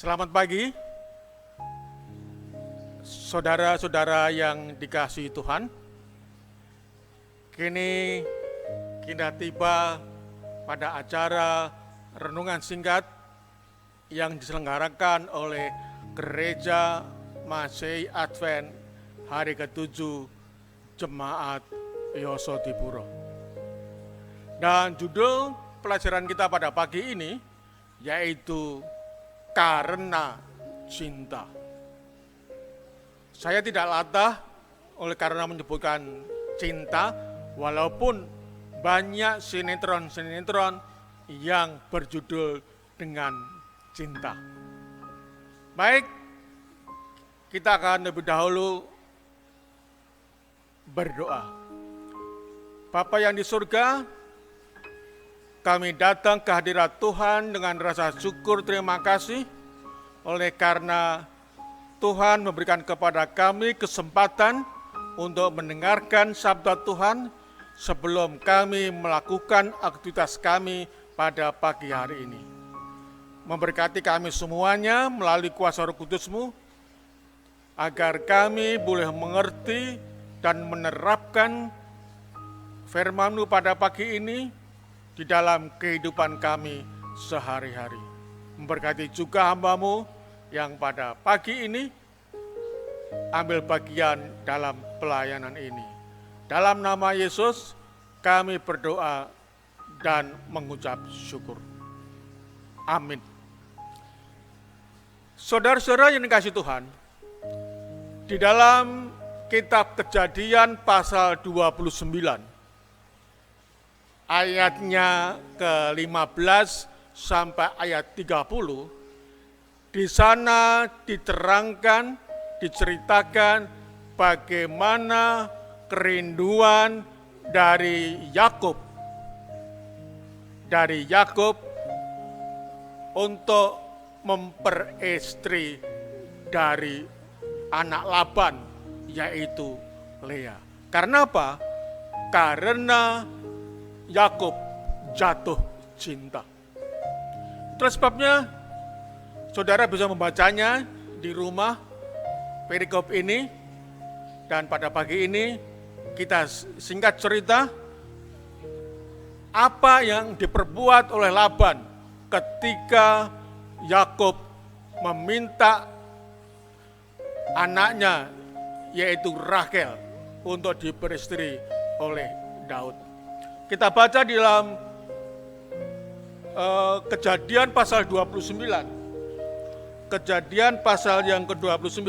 Selamat pagi, saudara-saudara yang dikasihi Tuhan. Kini kita tiba pada acara renungan singkat yang diselenggarakan oleh Gereja Masehi Advent hari ke-7 Jemaat Yosodipuro. Dan judul pelajaran kita pada pagi ini yaitu Karena Cinta. Saya tidak latah oleh karena menyebutkan cinta, walaupun banyak sinetron-sinetron yang berjudul dengan cinta. Baik, kita akan lebih dahulu berdoa. Bapa yang di surga, kami datang ke hadirat Tuhan dengan rasa syukur terima kasih oleh karena Tuhan memberikan kepada kami kesempatan untuk mendengarkan sabda Tuhan sebelum kami melakukan aktivitas kami pada pagi hari ini. Memberkati kami semuanya melalui kuasa Roh Kudus-Mu, agar kami boleh mengerti dan menerapkan firman-Mu pada pagi ini di dalam kehidupan kami sehari-hari. Memberkati juga hamba-Mu yang pada pagi ini ambil bagian dalam pelayanan ini. Dalam nama Yesus kami berdoa dan mengucap syukur. Amin. Saudara-saudara yang dikasihi Tuhan, di dalam kitab Kejadian pasal 29 ayatnya ke-15 sampai ayat 30, di sana diterangkan, diceritakan bagaimana kerinduan dari Yakub untuk memperistri dari anak Laban, yaitu Lea. Karena apa? Karena Yakub jatuh cinta. Itulah sebabnya saudara bisa membacanya di rumah perikop ini, dan pada pagi ini kita singkat cerita apa yang diperbuat oleh Laban ketika Yakub meminta anaknya yaitu Rahel untuk diperistri oleh Daud. Kita baca di dalam Kejadian pasal 29. Kejadian pasal yang ke-29,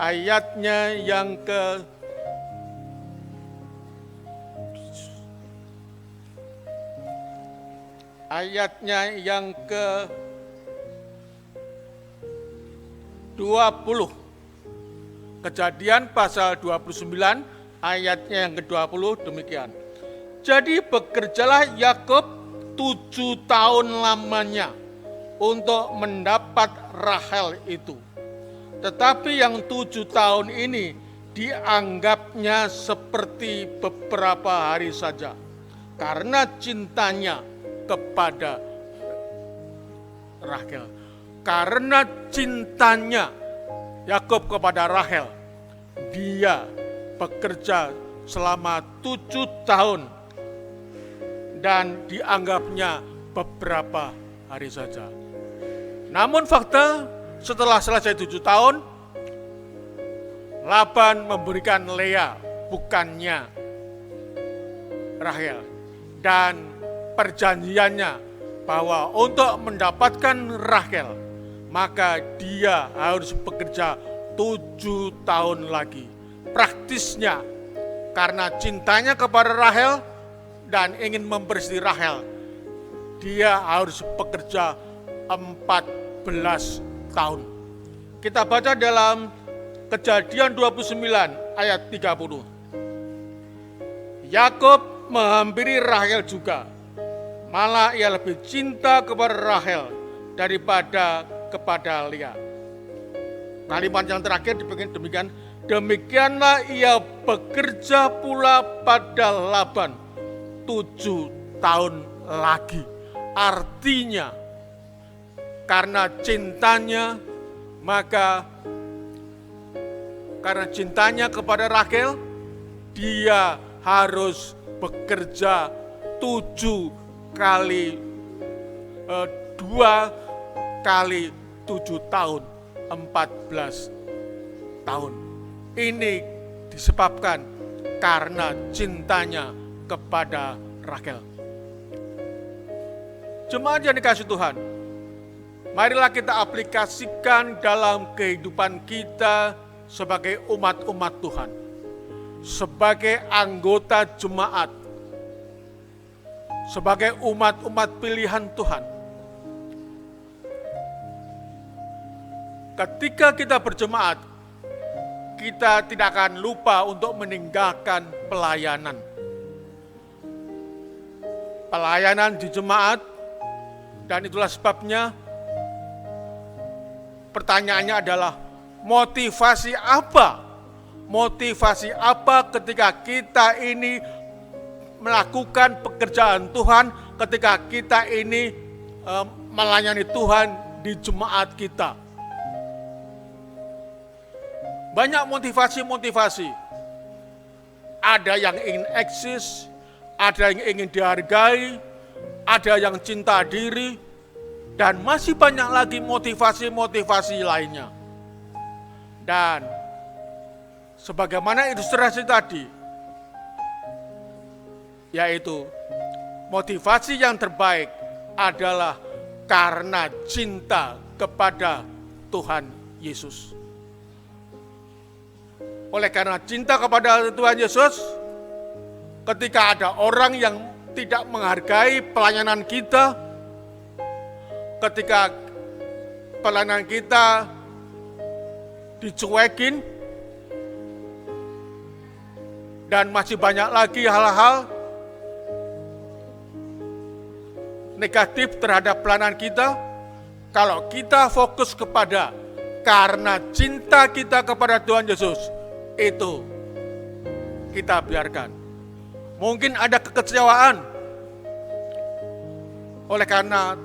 ayatnya yang ke-20. Kejadian pasal 29 ayatnya yang ke-20 demikian. Jadi bekerjalah Yakub 7 tahun lamanya untuk mendapat Rahel itu. Tetapi yang 7 tahun ini dianggapnya seperti beberapa hari saja, karena cintanya kepada Rahel. Karena cintanya Yakub kepada Rahel, dia bekerja selama 7 tahun dan dianggapnya beberapa hari saja. Namun fakta, setelah selesai 7 tahun, Laban memberikan Lea, bukannya Rahel. Dan perjanjiannya bahwa untuk mendapatkan Rahel, maka dia harus bekerja 7 tahun lagi. Praktisnya, karena cintanya kepada Rahel dan ingin memperistri Rahel, dia harus bekerja 14 tahun. Kita baca dalam Kejadian 29 ayat 30. Yakub menghampiri Rahel juga, malah ia lebih cinta kepada Rahel daripada kepada Lea. Kalimat yang terakhir demikian, demikianlah ia bekerja pula pada Laban 7 tahun lagi. Artinya karena cintanya, maka karena cintanya kepada Rachel, dia harus bekerja 7 kali 2 kali 7 tahun, 14 tahun. Ini disebabkan karena cintanya kepada Rachel. Jemaat yang dikasihi Tuhan, marilah kita aplikasikan dalam kehidupan kita sebagai umat-umat Tuhan, sebagai anggota jemaat, sebagai umat-umat pilihan Tuhan. Ketika kita berjemaat, kita tidak akan lupa untuk meninggalkan pelayanan. Pelayanan di jemaat, dan itulah sebabnya pertanyaannya adalah motivasi apa? Motivasi apa ketika kita ini melakukan pekerjaan Tuhan, ketika kita ini melayani Tuhan di jemaat kita? Banyak motivasi-motivasi. Ada yang ingin eksis, ada yang ingin dihargai, ada yang cinta diri, dan masih banyak lagi motivasi-motivasi lainnya. Dan sebagaimana ilustrasi tadi, yaitu motivasi yang terbaik adalah karena cinta kepada Tuhan Yesus. Oleh karena cinta kepada Tuhan Yesus, ketika ada orang yang tidak menghargai pelayanan kita, ketika pelayanan kita dicuekin, dan masih banyak lagi hal-hal negatif terhadap pelayanan kita, kalau kita fokus kepada karena cinta kita kepada Tuhan Yesus, itu kita biarkan. Mungkin ada kekecewaan oleh karena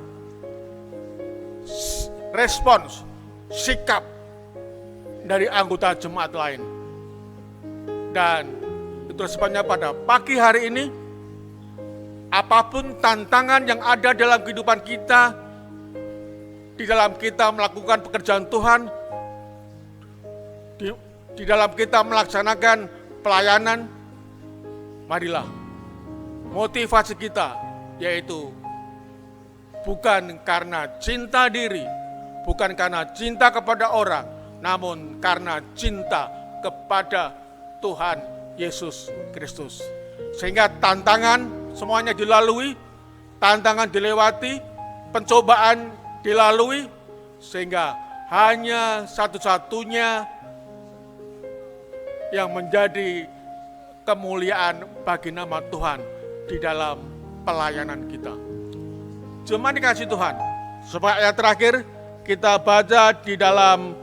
respons, sikap dari anggota jemaat lain. Dan itu sebabnya pada pagi hari ini, apapun tantangan yang ada dalam kehidupan kita, di dalam kita melakukan pekerjaan Tuhan, di dalam kita melaksanakan pelayanan, marilah motivasi kita yaitu bukan karena cinta diri, bukan karena cinta kepada orang, namun karena cinta kepada Tuhan Yesus Kristus. Sehingga tantangan semuanya dilalui, tantangan dilewati, pencobaan dilalui, sehingga hanya satu-satunya yang menjadi kemuliaan bagi nama Tuhan di dalam pelayanan kita. Jemaat dikasihi Tuhan, supaya ayat terakhir kita baca di dalam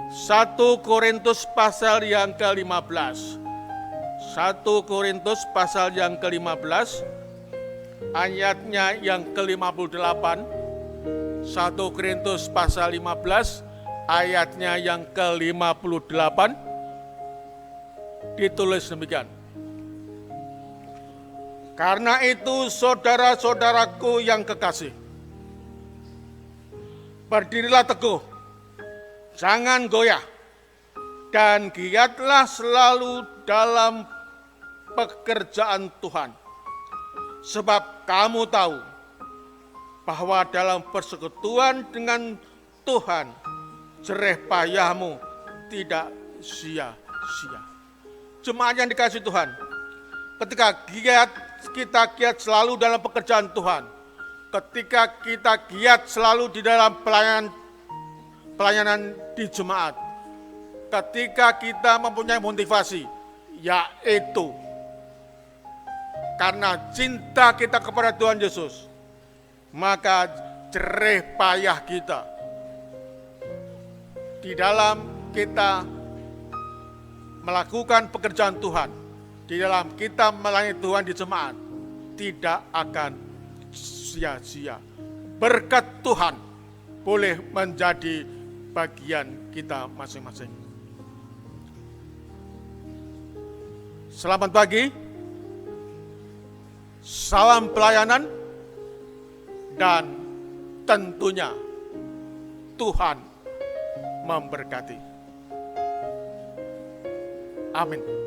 1 Korintus pasal yang ke-15. 1 Korintus pasal yang ke-15, ayatnya yang ke-58. 1 Korintus pasal 15, ayatnya yang ke-58. Ditulis demikian. Karena itu saudara-saudaraku yang kekasih, berdirilah teguh, jangan goyah, dan giatlah selalu dalam pekerjaan Tuhan. Sebab kamu tahu bahwa dalam persekutuan dengan Tuhan, jerih payahmu tidak sia-sia. Jemaat yang dikasihi Tuhan, ketika kita giat selalu dalam pekerjaan Tuhan, ketika kita giat selalu di dalam pelayanan di jemaat, ketika kita mempunyai motivasi, yaitu karena cinta kita kepada Tuhan Yesus, maka jerih payah kita di dalam kita melakukan pekerjaan Tuhan, di dalam kita melayani Tuhan di jemaat, tidak akan sia-sia. Berkat Tuhan boleh menjadi bagian kita masing-masing. Selamat pagi, salam pelayanan, dan tentunya Tuhan memberkati. Amin.